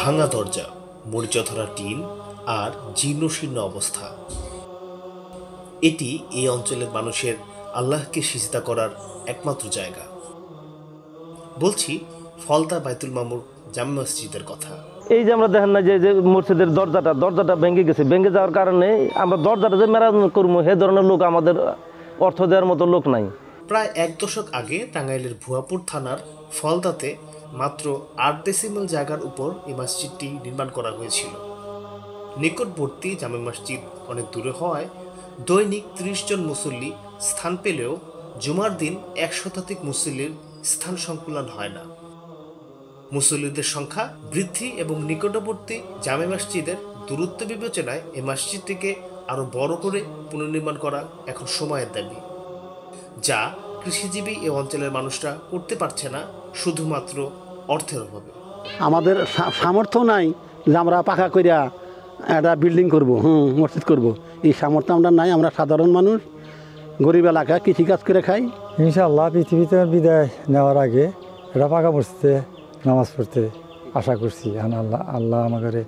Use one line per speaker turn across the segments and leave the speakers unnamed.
ভাঙা দরজা, মরিচা ধরা টিন আর জীর্ণশীর্ণ অবস্থা। এটি এই অঞ্চলের মানুষের আল্লাহকে সিজদা করার একমাত্র জায়গা। বলছি ফলতা বাইতুল মামুর জামে মসজিদের কথা।
এই যে আমরা দেখেন না যে যে মসজিদের দরজাটা ভেঙে গেছে, ভেঙে যাওয়ার কারণে আমরা দরজাটা যে মেরামত করবো সে ধরনের লোক আমাদের অর্থ দেওয়ার মতো লোক নাই।
প্রায় 1 দশক আগে টাঙ্গাইলের ভুয়াপুর থানার ফলতাতে মাত্র 8 ডেসিমেল জায়গার উপর এই মসজিদটি নির্মাণ করা হয়েছিল। নিকটবর্তী জামে মসজিদ অনেক দূরে হওয়ায় দৈনিক 30 জন মুসল্লি স্থান পেলেও জুমার দিন 1 শতাধিক মুসল্লির স্থান সংকুলান হয় না। মুসল্লিদের সংখ্যা বৃদ্ধি এবং নিকটবর্তী জামে মসজিদের দূরত্ব বিবেচনায় এই মসজিদটিকে আরও বড় করে পুনর্নির্মাণ করা এখন সময়ের দাবি, যা কৃষিজীবী এ অঞ্চলের মানুষরা করতে পারছে না শুধুমাত্র অর্থের অভাবে।
আমাদের সামর্থ্য নাই যে আমরা পাকা করিয়া একটা বিল্ডিং করব, মসজিদ করব, এই সামর্থ্য আমরা নাই। আমরা সাধারণ মানুষ, গরিব এলাকা, কৃষিকাজ করে খাই।
ইনশাআল্লাহ পৃথিবীতে বিদায় নেওয়ার আগে এটা পাকা মসজিদে নামাজ পড়তে আশা করছি। আল্লাহ আমাকে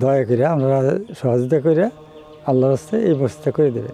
দয়া করে আমরা সহযোগিতা করে আল্লাহর রাস্তায় এই মসজিদটা করে দেবে।